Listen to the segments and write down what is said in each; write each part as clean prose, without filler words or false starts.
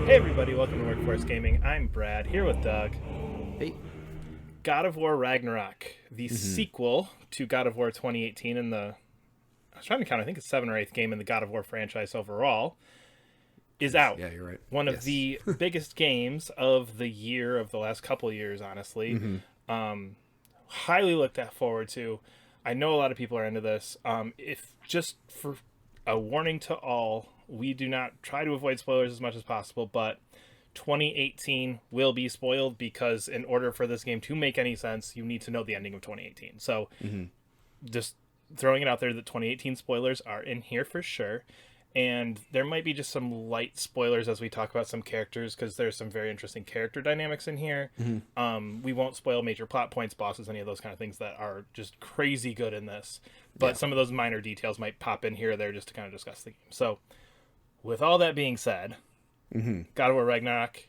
Hey everybody, welcome to Workforce Gaming. I'm Brad, here with Doug. Hey. God of War Ragnarok, the sequel to God of War 2018 in the... I was trying to count, I think it's 7th or 8th game in the God of War franchise overall, is out. Yeah, you're right. One of Yes. the biggest games of the year, of the last couple of years, honestly. Highly looked at forward to. I know a lot of people are into this. If just for a warning to all, we do not try to avoid spoilers as much as possible, but 2018 will be spoiled because in order for this game to make any sense, you need to know the ending of 2018. So just throwing it out there that 2018 spoilers are in here for sure. And there might be just some light spoilers as we talk about some characters because there's some very interesting character dynamics in here. We won't spoil major plot points, bosses, any of those kind of things that are just crazy good in this. But some of those minor details might pop in here or there just to kind of discuss the game. So with all that being said, God of War Ragnarok,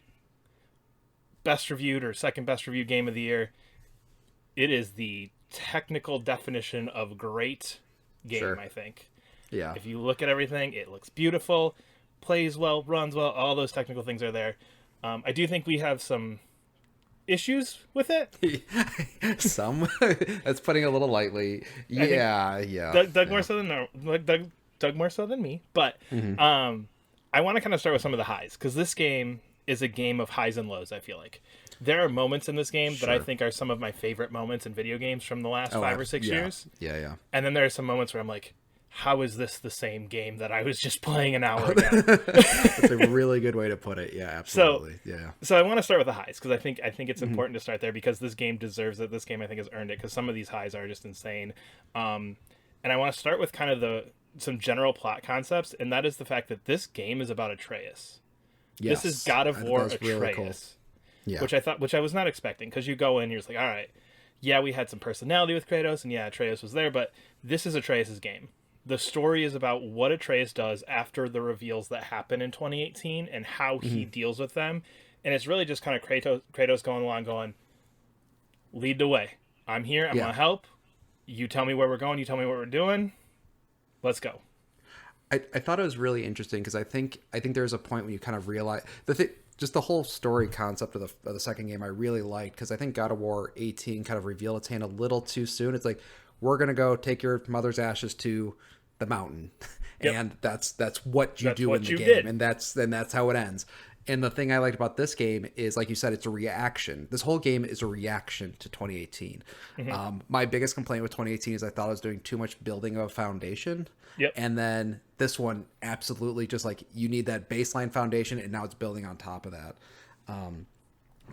best reviewed or second best reviewed game of the year. It is the technical definition of great game, I think. Yeah. If you look at everything, it looks beautiful, plays well, runs well, all those technical things are there. I do think we have some issues with it. Some. That's putting it a little lightly. Yeah. Doug more so than Doug more so than me, but I want to kind of start with some of the highs because this game is a game of highs and lows. I feel like there are moments in this game that I think are some of my favorite moments in video games from the last 5 or 6 years. Yeah. And then there are some moments where I'm like, how is this the same game that I was just playing an hour ago? That's a really good way to put it. Yeah, absolutely. So I want to start with the highs because I think it's important to start there because this game deserves it. This game I think has earned it because some of these highs are just insane. And I want to start with kind of some general plot concepts, and that is the fact that this game is about Atreus. Yes. This is God of War Atreus, really cool. Yeah. which I was not expecting because you go in, you're just like, all right, yeah, we had some personality with Kratos, and yeah, Atreus was there, but this is Atreus's game. The story is about what Atreus does after the reveals that happen in 2018 and how he deals with them. And it's really just kind of Kratos going along going, lead the way. I'm here. I'm going to help. You tell me where we're going. You tell me what we're doing. Let's go. I thought it was really interesting because I think there's a point when you kind of realize just the whole story concept of the second game I really liked because I think God of War 18 kind of revealed its hand a little too soon. It's like, we're going to go take your mother's ashes to the mountain. And that's what you do in the game. And that's how it ends. And the thing I liked about this game is, like you said, it's a reaction. This whole game is a reaction to 2018. My biggest complaint with 2018 is I thought I was doing too much building of a foundation. And then this one, absolutely just like you need that baseline foundation, and now it's building on top of that.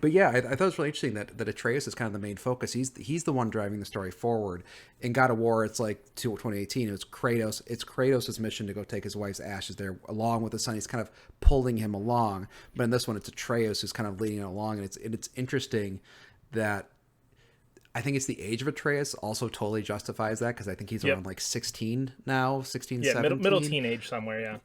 But yeah, I thought it was really interesting that Atreus is kind of the main focus. He's the one driving the story forward. In God of War, it's like 2018. It was Kratos. It's Kratos' mission to go take his wife's ashes there, along with the son. He's kind of pulling him along. But in this one, it's Atreus who's kind of leading it along. And it's interesting that I think it's the age of Atreus also totally justifies that because I think he's around like 16 now, 16, 17. Middle teenage somewhere, yeah.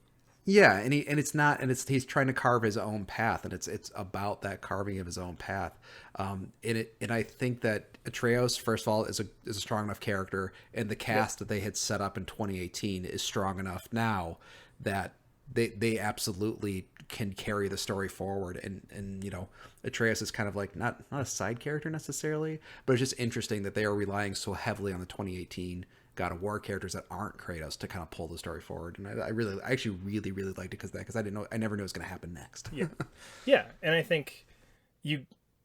Yeah, and he's trying to carve his own path, and it's about that carving of his own path. And I think that Atreus, first of all, is a strong enough character, and the cast that they had set up in 2018 is strong enough now that they absolutely can carry the story forward. And you know, Atreus is kind of like not a side character necessarily, but it's just interesting that they are relying so heavily on the 2018 God of War characters that aren't Kratos to kind of pull the story forward. And I actually really liked it because I never knew it was going to happen next. Yeah. And I think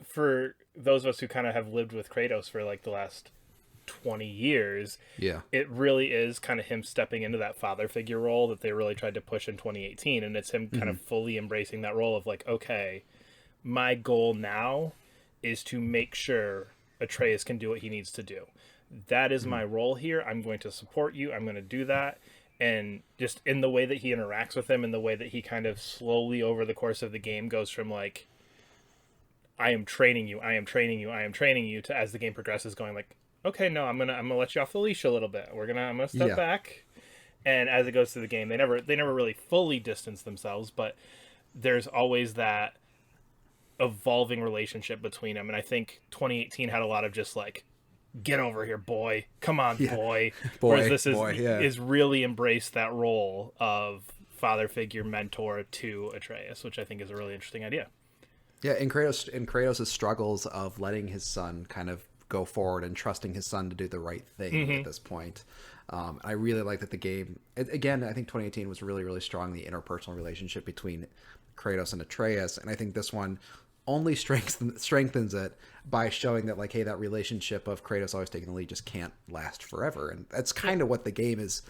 for those of us who kind of have lived with Kratos for like the last 20 years, it really is kind of him stepping into that father figure role that they really tried to push in 2018. And it's him kind of fully embracing that role of like, okay, my goal now is to make sure Atreus can do what he needs to do. That is my role here. I'm going to support you. I'm going to do that. And just in the way that he interacts with him, in the way that he kind of slowly over the course of the game goes from like, I am training you, to as the game progresses going like, okay, no, I'm gonna let you off the leash a little bit. I'm gonna step back. And as it goes through the game, they never really fully distance themselves, but there's always that evolving relationship between them. And I think 2018 had a lot of just like, get over here, boy. Come on, boy. Whereas this is really embraced that role of father figure mentor to Atreus, which I think is a really interesting idea. Yeah, and Kratos' struggles of letting his son kind of go forward and trusting his son to do the right thing at this point. I really like that the game, again, I think 2018 was really, really strong, the interpersonal relationship between Kratos and Atreus, and I think this one only strengthens it by showing that, like, hey, that relationship of Kratos always taking the lead just can't last forever, and that's kind of what the game is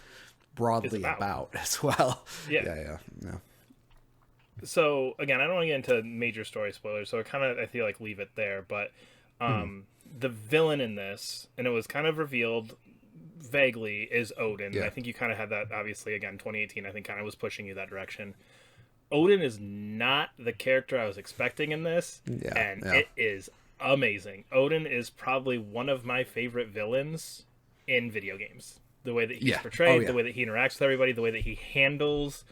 broadly about as well. Yeah. So again, I don't want to get into major story spoilers, so I feel like leave it there. But the villain in this, and it was kind of revealed vaguely, is Odin. Yeah. I think you kind of had that, obviously, again, 2018, I think kind of was pushing you that direction. Odin is not the character I was expecting in this, and it is amazing. Odin is probably one of my favorite villains in video games. The way that he's portrayed, the way that he interacts with everybody, the way that he handles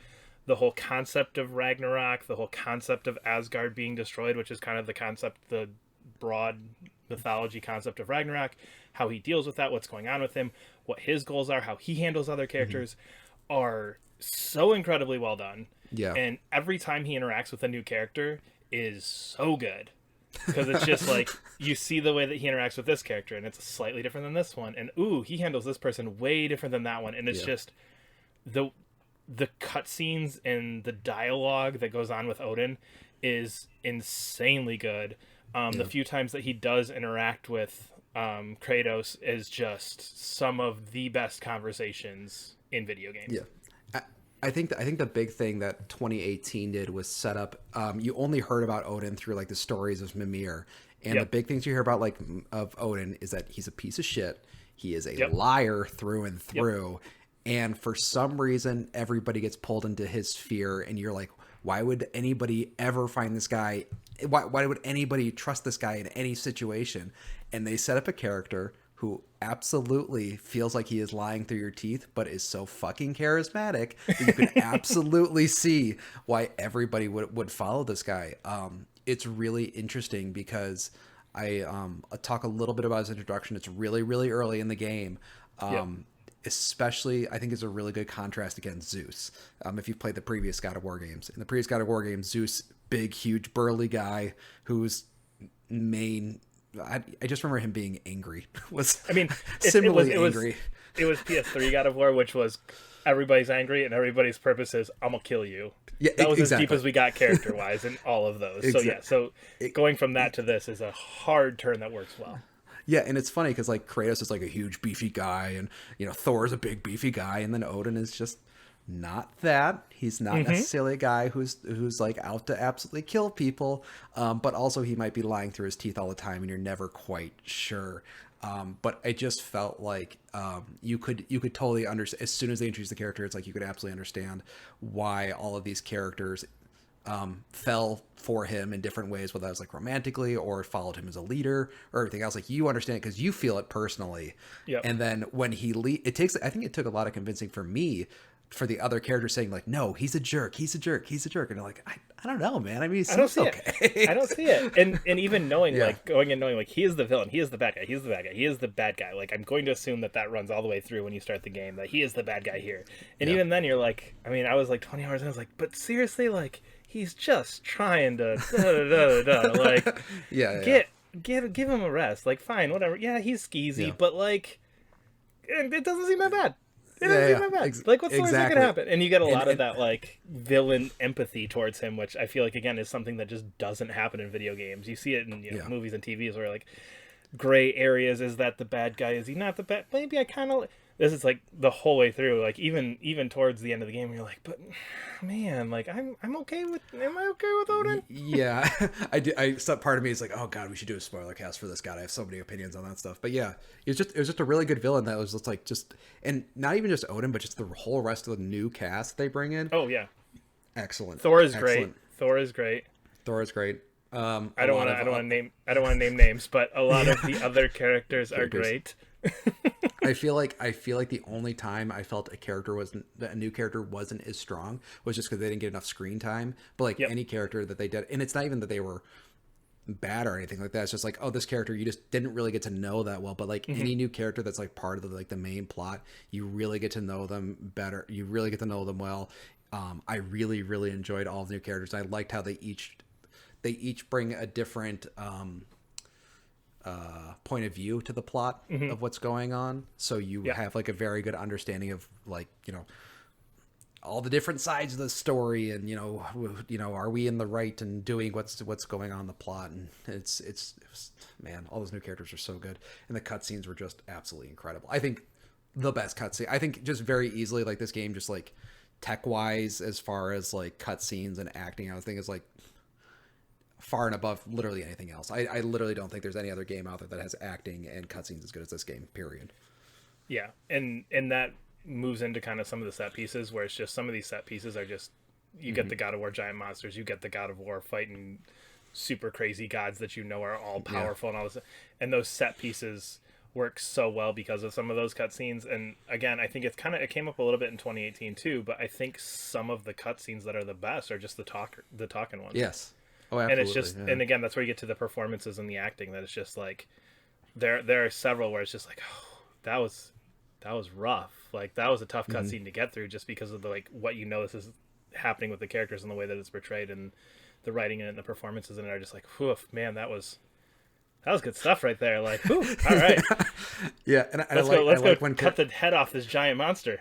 the whole concept of Ragnarok, the whole concept of Asgard being destroyed, which is kind of the concept, the broad mythology concept of Ragnarok, how he deals with that, what's going on with him, what his goals are, how he handles other characters, are so incredibly well done. Yeah. And every time he interacts with a new character is so good. Because it's just like, you see the way that he interacts with this character, and it's slightly different than this one. And, ooh, he handles this person way different than that one. And it's just the cutscenes and the dialogue that goes on with Odin is insanely good. The few times that he does interact with Kratos is just some of the best conversations in video games. Yeah. I think the big thing that 2018 did was set up. You only heard about Odin through like the stories of Mimir, and the big things you hear about like of Odin is that he's a piece of shit. He is a liar through and through, and for some reason everybody gets pulled into his sphere, and you're like, why would anybody ever find this guy? Why would anybody trust this guy in any situation? And they set up a character who absolutely feels like he is lying through your teeth, but is so fucking charismatic that you can absolutely see why everybody would follow this guy. It's really interesting because I'll talk a little bit about his introduction. It's really, really early in the game. Especially, I think, is a really good contrast against Zeus. If you've played the previous God of War games. In the previous God of War games, Zeus, big, huge, burly guy whose main... I just remember him being angry. Similarly angry. It was PS3 God of War, which was everybody's angry and everybody's purpose is, I'm going to kill you. Yeah, that was as deep as we got character-wise in all of those. So going from that to this is a hard turn that works well. Yeah, and it's funny because like Kratos is like a huge beefy guy, and Thor is a big beefy guy, and then Odin is just not that. He's not necessarily a guy who's like out to absolutely kill people, but also he might be lying through his teeth all the time, and you're never quite sure. But I just felt like you could totally understand as soon as they introduced the character. It's like you could absolutely understand why all of these characters fell for him in different ways, whether that was like romantically or followed him as a leader or everything else. Like you understand it because you feel it personally. And then when he I think it took a lot of convincing for me for the other characters saying like, no, he's a jerk, he's a jerk, he's a jerk. And they're like, I don't know, man. I mean, I don't see it. I don't see it. And even knowing like going and knowing like he is the villain, he is the bad guy, he's the bad guy, he is the bad guy. Like I'm going to assume that runs all the way through when you start the game, that he is the bad guy here. And even then you're like, I mean, I was like 20 hours and I was like, but seriously, like he's just trying to like give him a rest. Like fine, whatever. Yeah, he's skeezy, but like it doesn't seem that bad. It doesn't seem that bad. Like what's the worst that could happen? And you get a lot of that like villain empathy towards him, which I feel like again is something that just doesn't happen in video games. You see it in movies and TVs where like gray areas. Is that the bad guy? Is he not the bad? Maybe I kind of. This is like the whole way through, like even towards the end of the game, you're like, but man, like am I okay with Odin? Yeah, I do. Part of me is like, oh god, we should do a spoiler cast for this. God, I have so many opinions on that stuff. But yeah, it was just a really good villain that was just like and not even just Odin, but just the whole rest of the new cast they bring in. Oh yeah, excellent. Thor is great. Thor is great. I don't want to name names, but a lot of the other characters are great. I feel like the only time I felt a new character wasn't as strong was just because they didn't get enough screen time. But like any character that they did, and it's not even that they were bad or anything like that. It's just like, oh, this character you just didn't really get to know that well. But like any new character that's like part of the main plot, you really get to know them better. You really get to know them well. I really, really enjoyed all the new characters. I liked how they each bring a different point of view to the plot of what's going on. So you have like a very good understanding of like, all the different sides of the story, and are we in the right and doing what's going on in the plot. And it's man, all those new characters are so good, and the cutscenes were just absolutely incredible. I think the best cutscene, I think just very easily, like this game just like tech wise as far as like cutscenes and acting, I think is like far and above literally anything else. I literally don't think there's any other game out there that has acting and cutscenes as good as this game, period. Yeah, and that moves into kind of some of the set pieces, where it's just some of these set pieces are just, you get the God of War giant monsters, you get the God of War fighting super crazy gods that are all powerful and all this, and those set pieces work so well because of some of those cutscenes. And again, I think it came up a little bit in 2018 too, but I think some of the cutscenes that are the best are just the talking ones. Yes. Oh, absolutely. And it's just, and again, that's where you get to the performances and the acting, that it's just like, there are several where it's just like, oh, that was rough. Like, that was a tough cutscene to get through, just because of the, like, what this is happening with the characters and the way that it's portrayed, and the writing in it and the performances in it are just like, whew, man, that was good stuff right there. Like, whew, all right. Yeah, and let's go when cut the head off this giant monster.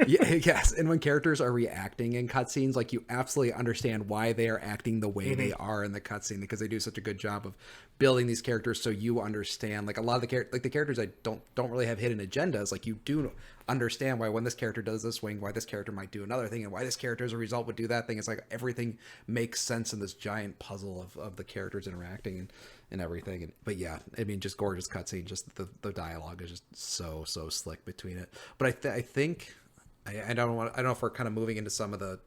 Yes, and when characters are reacting in cutscenes, like, you absolutely understand why they are acting the way they are in the cutscene, because they do such a good job of building these characters so you understand. Like, a lot of the characters that don't really have hidden agendas, like, you do understand why when this character does this thing, why this character might do another thing, and why this character as a result would do that thing. It's like everything makes sense in this giant puzzle of the characters interacting and everything. But yeah, I mean, just gorgeous cutscene. Just the dialogue is just so slick between it. But I think I don't know if we're kind of moving into some of the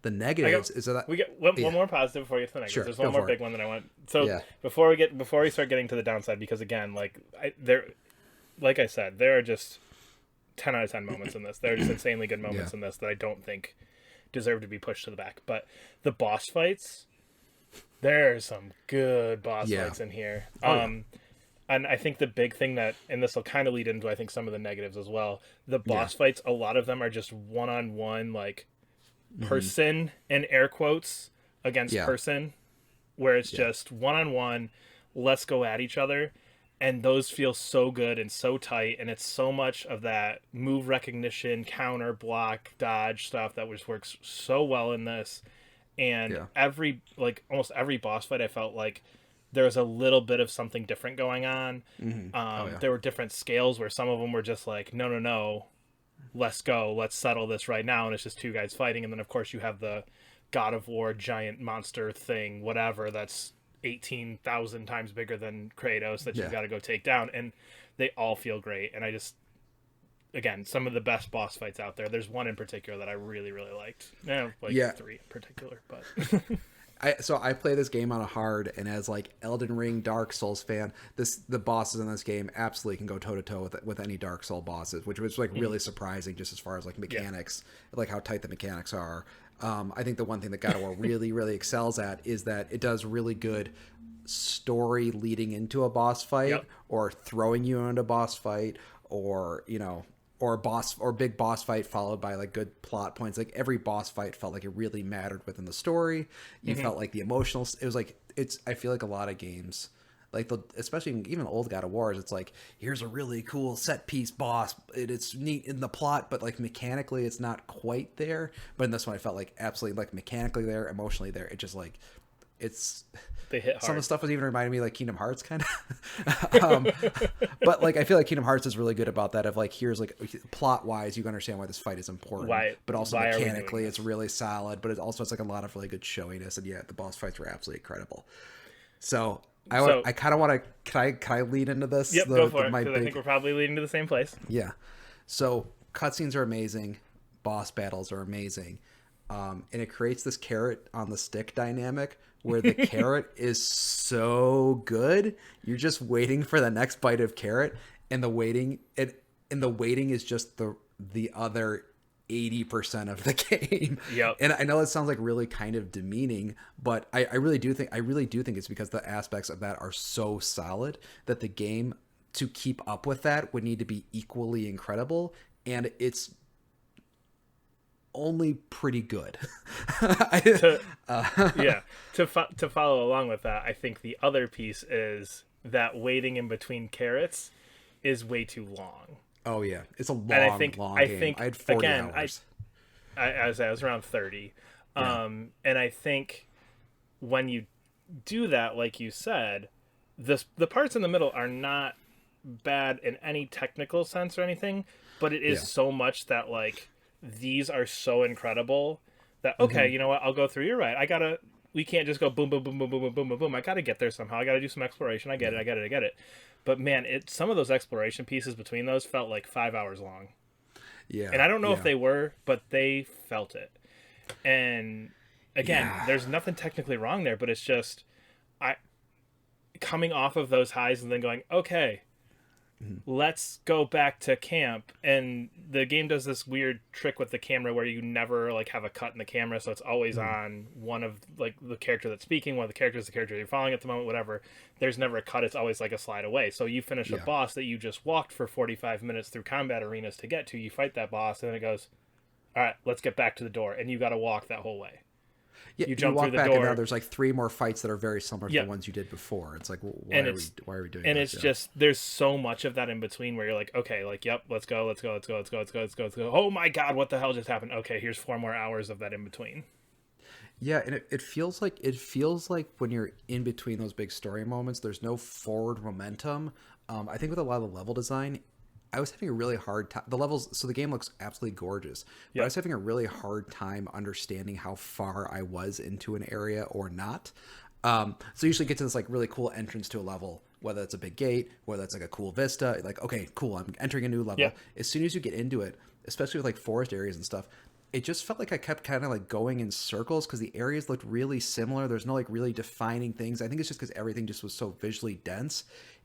negatives. We get one more positive before you get to the negatives. Sure, there's one more big one that I want. So before we start getting to the downside, because again, like I said, there are just 10 out of 10 moments in this. There are just insanely good moments in this that I don't think deserve to be pushed to the back. But the boss fights, there's some good boss fights in here. And I think the big thing and this will kind of lead into, I think, some of the negatives as well. The boss fights, a lot of them are just one-on-one, like, person, in air quotes, against person, where it's just one-on-one, let's go at each other. And those feel so good and so tight, and it's so much of that move recognition, counter, block, dodge stuff that just works so well in this. And almost every boss fight, I felt like there was a little bit of something different going on. There were different scales where some of them were just like, no, let's go, let's settle this right now, and it's just two guys fighting. And then of course you have the God of War giant monster thing, whatever, that's 18,000 times bigger than Kratos that you've got to go take down, and they all feel great. And I just, again, some of the best boss fights out there. There's one in particular that I really, really liked. Three in particular, but I play this game on a hard, and as like Elden Ring, Dark Souls fan, the bosses in this game absolutely can go toe to toe with any Dark Soul bosses, which was like really surprising, just as far as like mechanics, like how tight the mechanics are. I think the one thing that God of War really, really excels at is that it does really good story leading into a boss fight, or throwing you into a boss fight, or or big boss fight followed by like good plot points. Like every boss fight felt like it really mattered within the story. You felt like the emotional. It was like I feel like a lot of games, like especially even old God of Wars, it's like, here's a really cool set piece boss. It's neat in the plot, but like mechanically, it's not quite there. But in this one, I felt like absolutely like mechanically there, emotionally there. It just like they hit hard. Some of the stuff was even reminding me like Kingdom Hearts kind of. But like I feel like Kingdom Hearts is really good about that. Of like, here's like plot wise, you understand why this fight is important. But also mechanically, it's really solid. But it also has like a lot of really good showiness. And the boss fights were absolutely incredible. So I kind of want to. Can I lead into this? Yep, go for it. Because I think we're probably leading to the same place. Yeah. So cutscenes are amazing. Boss battles are amazing. And it creates this carrot on the stick dynamic where the carrot is so good. You're just waiting for the next bite of carrot, and the waiting is just the other 80% of the game. Yep. And I know it sounds like really kind of demeaning, but I really do think it's because the aspects of that are so solid that the game, to keep up with that, would need to be equally incredible. And it's only pretty good. Yeah, to follow along with that, I think the other piece is that waiting in between carrots is way too long. Oh yeah, it's a long, And long I game. think I had 40 again, hours. I was around 30. Yeah. And I think when you do that, like you said, the parts in the middle are not bad in any technical sense or anything, but it is Yeah. so much that like these are so incredible that okay, you know what? I'll go through. You're right. We can't just go boom, boom, boom, boom, boom, boom, boom, boom, boom. I gotta get there somehow. I gotta do some exploration. I get it. I get it. I get it. But man, some of those exploration pieces between those felt like 5 hours long. Yeah. And I don't know if Yeah. they were, but they felt it. And again, Yeah. there's nothing technically wrong there, but it's just I coming off of those highs and then going, okay, let's go back to camp. And the game does this weird trick with the camera where you never like have a cut in the camera, so it's always on one of like the character that's speaking, one of the character you're following at the moment, whatever. There's never a cut, it's always like a slide away. So you finish a Yeah. boss that you just walked for 45 minutes through combat arenas to get to, you fight that boss, and then it goes, all right, let's get back to the door, and you got to walk that whole way. Yeah, You you jump walk through the back and door. now there's like 3 more fights that are very similar to Yeah. the ones you did before. It's like, And why are we doing and this? it's Yeah. just there's so much of that in between where you're like, okay, like, yep, let's go, let's go, let's go, let's go, let's go, let's go, let's go. Oh my god, what the hell just happened? Okay, here's 4 more hours of that in between. Yeah, and it feels like when you're in between those big story moments, there's no forward momentum. I think with a lot of the level design, I was having a really hard time. The levels, so the game looks absolutely gorgeous, but I was having a really hard time understanding how far I was into an area or not. So you usually get to this like really cool entrance to a level, whether it's a big gate, whether it's like a cool vista. Like, okay, cool, I'm entering a new level. Yeah. As soon as you get into it, especially with like forest areas and stuff, it just felt like I kept kind of like going in circles because the areas looked really similar. There's no like really defining things. I think it's just because everything just was so visually dense.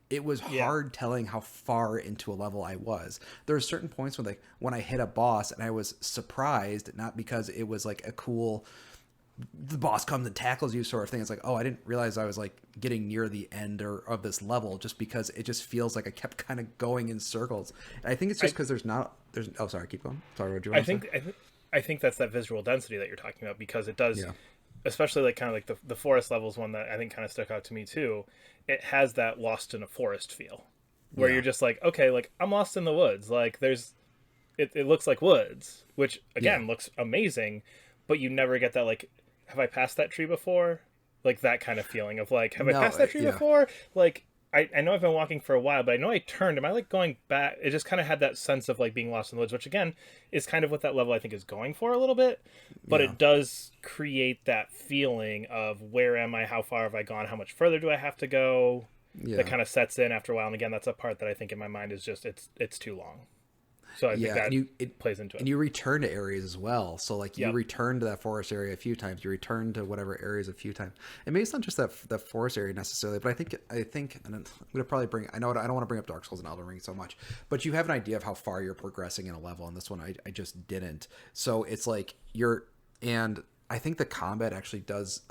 It was hard telling how far into a level I was. There were certain points when I hit a boss and I was surprised, not because it was like a cool, the boss comes and tackles you sort of thing. It's like, oh, I didn't realize I was like getting near the end of this level, just because it just feels like I kept kind of going in circles. And I think it's just because oh, sorry, keep going. Sorry, what do you want to say? I think that's that visual density that you're talking about, because it does, Yeah. especially like kind of like the forest levels one that I think kind of stuck out to me too. It has that lost in a forest feel where you're just like, okay, like I'm lost in the woods. Like it looks like woods, which again looks amazing, but you never get that like, have I passed that tree before? Like that kind of feeling of like, have I passed that tree before? Like I know I've been walking for a while, but I know I turned. Am I like going back? It just kind of had that sense of like being lost in the woods, which again is kind of what that level I think is going for a little bit. But it does create that feeling of where am I? How far have I gone? How much further do I have to go? Yeah. That kind of sets in after a while. And again, that's a part that I think in my mind is just it's too long. So I think that it plays into it. And you return to areas as well. So like you Yep. return to that forest area a few times. You return to whatever areas a few times. And maybe it's not just that forest area necessarily, but I think, and I'm gonna probably I don't want to bring up Dark Souls and Elden Ring so much, but you have an idea of how far you're progressing in a level. And this one I just didn't. So it's like and I think the combat actually does.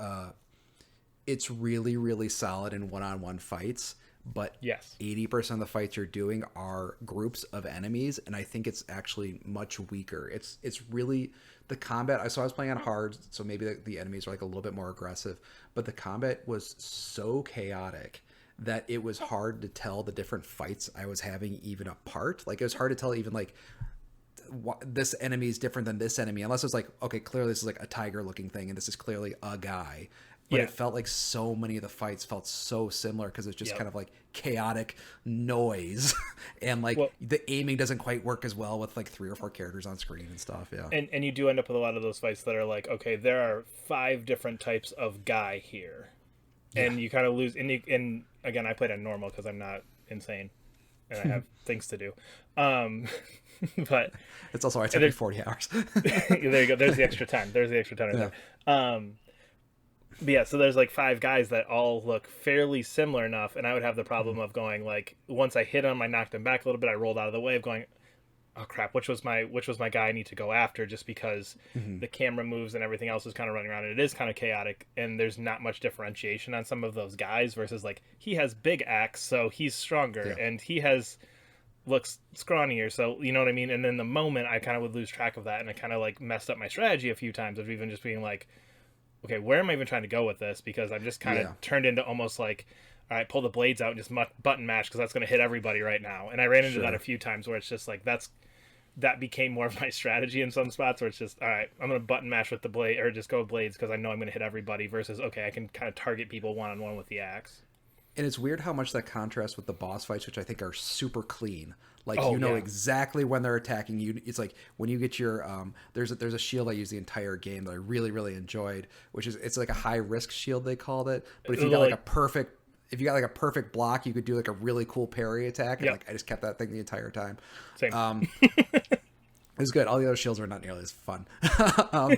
It's really, really solid in one-on-one fights. But Yes. 80% of the fights you're doing are groups of enemies, and I think it's actually much weaker. It's really the combat. So I was playing on hard, so maybe the enemies are like a little bit more aggressive, but the combat was so chaotic that it was hard to tell the different fights I was having even apart. Like it was hard to tell even like this enemy is different than this enemy, unless it's like, okay, clearly this is like a tiger looking thing, and this is clearly a guy. But it felt like so many of the fights felt so similar because it's just kind of like chaotic noise and like the aiming doesn't quite work as well with like 3 or 4 characters on screen and stuff. Yeah. And you do end up with a lot of those fights that are like, okay, there are 5 different types of guy here. And you kind of lose. And again, I played on normal because I'm not insane and I have things to do. But it's also, I took me 40 hours. there you go. There's the extra 10. There's the extra 10 right there. But yeah, so there's like 5 guys that all look fairly similar enough, and I would have the problem of going like, once I hit him, I knocked him back a little bit, I rolled out of the way of going, oh crap, which was my guy I need to go after, just because the camera moves and everything else is kind of running around, and it is kind of chaotic, and there's not much differentiation on some of those guys versus like he has big axe, so he's stronger, and he has looks scrawnier, so you know what I mean. And in the moment, I kind of would lose track of that, and I kind of like messed up my strategy a few times of even just being like, okay, where am I even trying to go with this? Because I'm just kind of Yeah. turned into almost like, all right, pull the blades out and just button mash because that's going to hit everybody right now. And I ran into that a Sure. few times where it's just like that became more of my strategy in some spots where it's just, all right, I'm going to button mash with the blade or just go with blades because I know I'm going to hit everybody versus, okay, I can kind of target people one on one with the axe. And it's weird how much that contrasts with the boss fights, which I think are super clean. Like Oh you know yeah, exactly when they're attacking you. It's like when you get your there's a shield I use the entire game that I really enjoyed, which is it's like a high risk shield they called it. But like if you got like a perfect block, you could do like a really cool parry attack, and yep, like I just kept that thing the entire time. same. It was good. All the other shields were not nearly as fun. um,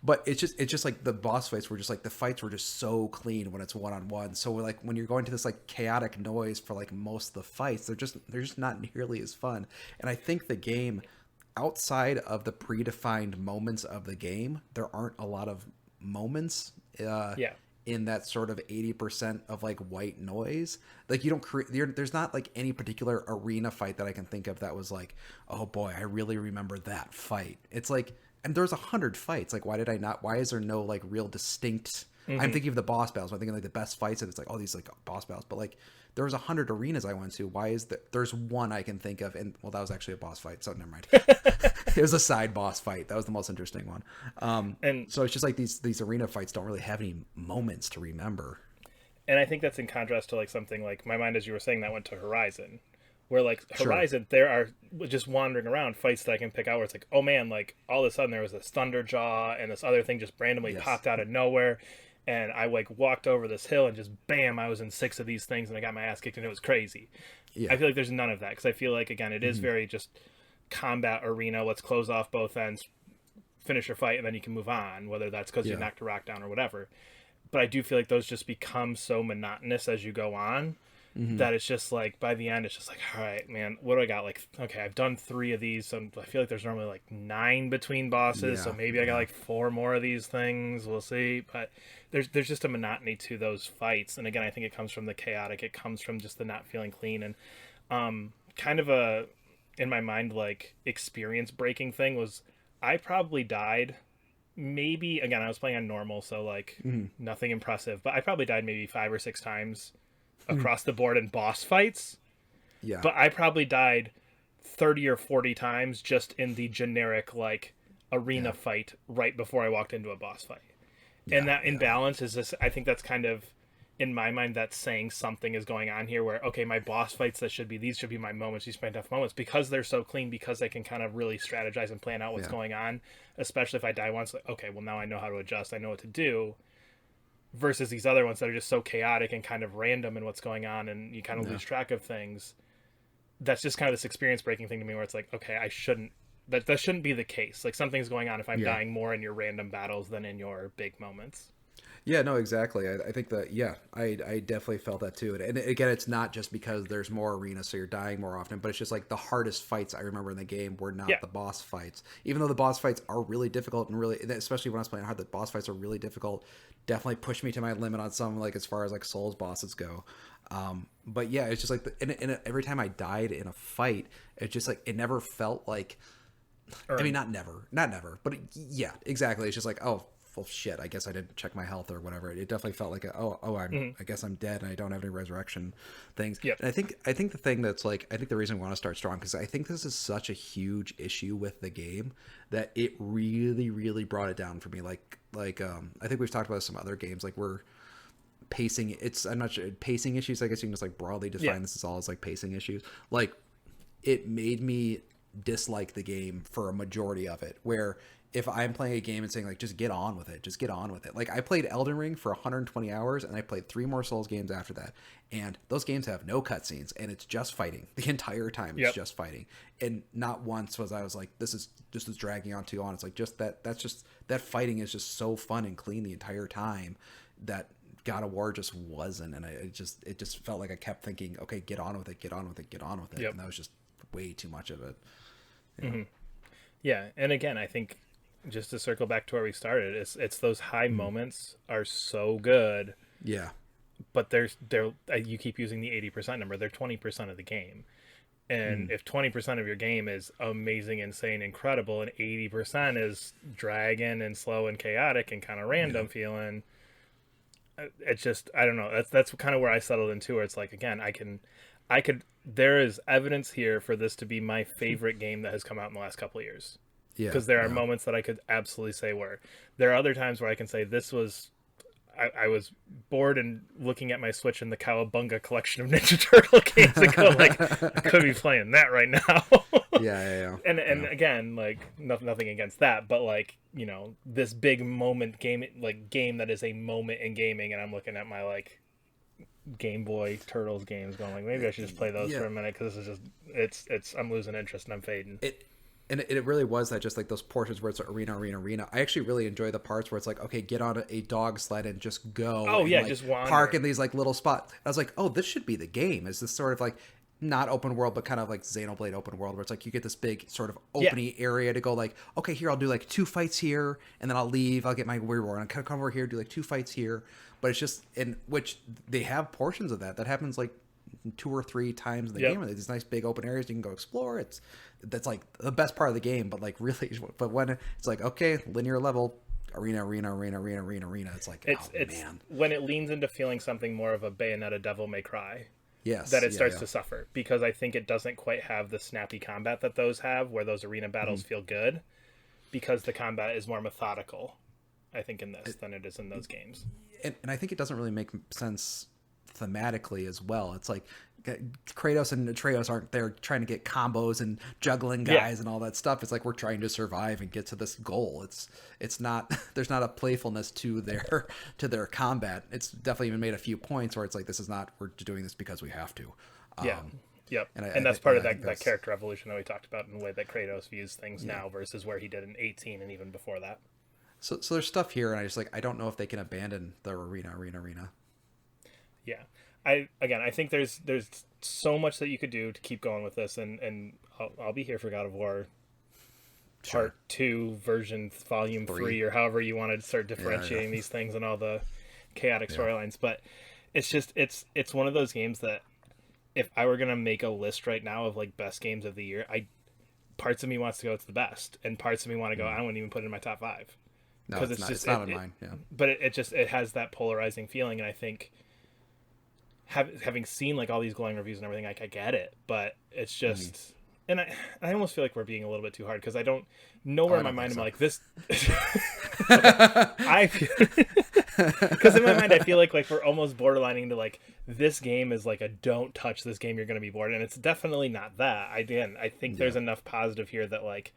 but it's just like the boss fights were just like the fights were just so clean when it's one on one. So like when you're going to this like chaotic noise for like most of the fights, they're just not nearly as fun. And I think the game, outside of the predefined moments of the game, there aren't a lot of moments. Yeah, In that sort of 80% of like white noise, like you don't create there's not like any particular arena fight that I can think of that was like, oh boy, I really remember that fight. It's like, and there's 100 fights, like why is there no like real distinct, I'm thinking of the boss battles, I'm thinking like the best fights, and it's like all these like boss battles, but like there was 100 arenas I went to. Why is there's one I can think of, and well, that was actually a boss fight, so never mind. It was a side boss fight. That was the most interesting one. and So it's just like these arena fights don't really have any moments to remember. I think that's in contrast to like something like my mind as you were saying that went to Horizon, where like Sure. Horizon there are just wandering around fights that I can pick out where it's like, oh man, like all of a sudden there was this Thunderjaw and this other thing just randomly Yes. popped out of nowhere, and I like walked over this hill and just bam, I was in 6 of these things and I got my ass kicked and it was crazy. I Yeah. feel like there's none of that because I feel like again it is very just combat arena. Let's close off both ends, finish your fight, and then you can move on. Whether that's because you Yeah. knocked a rock down or whatever. But I do feel like those just become so monotonous as you go on that it's just like by the end it's just like, all right, man, what do I got? Like, okay, I've done 3 of these, so I feel like there's normally like 9 between bosses, so Yeah. maybe I got Yeah. like 4 more of these things. We'll see. But there's just a monotony to those fights, and again, I think it comes from the chaotic. It comes from just the not feeling clean, and kind of a in my mind like experience breaking thing was I probably died maybe again I was playing on normal, so like nothing impressive, but I probably died maybe 5 or 6 times across the board in boss fights. Yeah. But I probably died 30 or 40 times just in the generic like arena Yeah. fight right before I walked into a boss fight. And Yeah. that Yeah. imbalance is this, I think that's kind of in my mind that's saying something is going on here where okay, my boss fights that should be these should be my moments, these spend tough moments because they're so clean, because I can kind of really strategize and plan out what's Yeah. going on, especially if I die once, like okay, well now I know how to adjust, I know what to do, versus these other ones that are just so chaotic and kind of random in what's going on and you kind of Yeah. lose track of things. That's just kind of this experience breaking thing to me where it's like, okay, I shouldn't that shouldn't be the case. Like something's going on if I'm Yeah. dying more in your random battles than in your big moments. Yeah, no, exactly. I think that, yeah, I definitely felt that too. And again, it's not just because there's more arenas, so you're dying more often, but it's just like the hardest fights I remember in the game were not Yeah. the boss fights. Even though the boss fights are really difficult and really, especially when I was playing hard, the boss fights are really difficult. Definitely pushed me to my limit on some, like as far as like Souls bosses go. But yeah, it's just like, every time I died in a fight, it just like, it never felt like, I mean, not never, but yeah, exactly. It's just like, oh, well, shit, I guess I didn't check my health or whatever. It definitely felt like, I guess I'm dead and I don't have any resurrection things. Yep. And I think the thing that's like, I think the reason we want to start strong, because I think this is such a huge issue with the game that it really brought it down for me. I think we've talked about some other games, like we're pacing. I'm not sure, pacing issues. I guess you can just like broadly define this as all as like pacing issues. Like it made me dislike the game for a majority of it, where if I'm playing a game and saying like just get on with it. Like I played Elden Ring for 120 hours and I played 3 more Souls games after that, and those games have no cutscenes and it's just fighting the entire time. It's just fighting, and not once was I was like this is dragging on too on. It's like just that fighting is just so fun and clean the entire time that God of War just wasn't. And it just felt like I kept thinking, okay, get on with it, Yep. and that was just way too much of it. Yeah, and again, I think just to circle back to where we started, it's those high moments are so good, Yeah. but they're you keep using the 80% number. They're 20% of the game, And if 20% of your game is amazing, insane, incredible, and 80% is dragging and slow and chaotic and kind of random feeling, it's just, I don't know. That's kind of where I settled into, where it's like, again, I could, there is evidence here for this to be my favorite game that has come out in the last couple of years. Yeah, Because there are moments that I could absolutely say were. There are other times where I can say this was, I was bored and looking at my Switch in the Cowabunga collection of Ninja Turtle games and go like, I could be playing that right now. yeah. And again, like nothing against that, but like, you know, this big moment game, like game that is a moment in gaming, and I'm looking at my like Game Boy Turtles games, going like, maybe I should just play those for a minute, because this is just it's I'm losing interest and I'm fading. It really was that, just like those portions where it's arena. I actually really enjoy the parts where it's like, okay, get on a dog sled and just go. Oh, and yeah, like just wander. park in these like little spots. I was like, oh, this should be the game. Is this sort of like not open world, but kind of like Xenoblade open world, where it's like you get this big sort of opening area to go like, okay, here I'll do like 2 fights here, and then I'll leave. I'll get my reward. And I'll come over here, do like 2 fights here. But it's just, in which they have portions of that happens like 2 or 3 times in the game, where there's these nice big open areas you can go explore. That's like the best part of the game. But like really, but when it's like, okay, linear level, arena, it's like, it's man, when it leans into feeling something more of a Bayonetta Devil May Cry, yes, that it starts to suffer, because I think it doesn't quite have the snappy combat that those have, where those arena battles feel good, because the combat is more methodical, I think, in this than it is in those games. And I think it doesn't really make sense thematically as well. It's like Kratos and Atreus aren't there trying to get combos and juggling guys and all that stuff. It's like, we're trying to survive and get to this goal. It's not, there's not a playfulness to their combat. It's definitely even made a few points where it's like, this is not, we're doing this because we have to. Yep. And that's part of that character evolution that we talked about, in the way that Kratos views things now versus where he did in 18 and even before that. So there's stuff here, and I don't know if they can abandon the arena. Yeah. I think there's so much that you could do to keep going with this, and I'll be here for God of War Part 2, version Volume 3, or however you want to start differentiating these things and all the chaotic storylines. But it's just, it's one of those games that, if I were going to make a list right now of like best games of the year, parts of me wants to go, it's the best, and parts of me want to go, I wouldn't even put it in my top 5. No, it's not in mine. Yeah, but it has that polarizing feeling, and I think having seen like all these glowing reviews and everything, like, I get it, but it's just, and I almost feel like we're being a little bit too hard, because I don't know where in my mind I'm like this. I feel, because in my mind I feel like we're almost borderlining to like, this game is like a don't touch this game, you're going to be bored, and it's definitely not that. I think there's enough positive here that like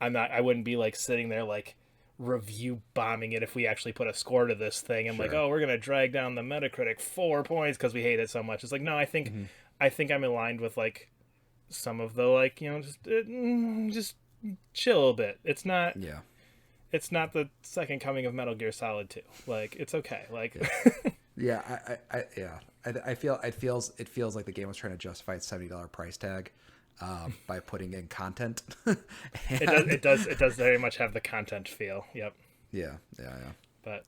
I wouldn't be like sitting there like review bombing it if we actually put a score to this thing and like, oh, we're gonna drag down the Metacritic 4 points because we hate it so much. It's like, no, I think I'm aligned with like some of the, like, you know, just chill a bit. It's not the second coming of Metal Gear Solid 2. Like, it's okay. Like, I feel it feels like the game was trying to justify its $70 price tag by putting in content. It does very much have the content feel. Yep. Yeah. But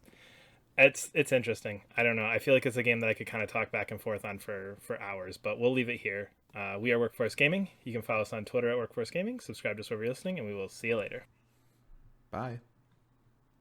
it's interesting. I don't know. I feel like it's a game that I could kind of talk back and forth on for hours, but we'll leave it here. We are Workforce Gaming. You can follow us on Twitter at Workforce Gaming. Subscribe to us wherever you're listening, and we will see you later. Bye.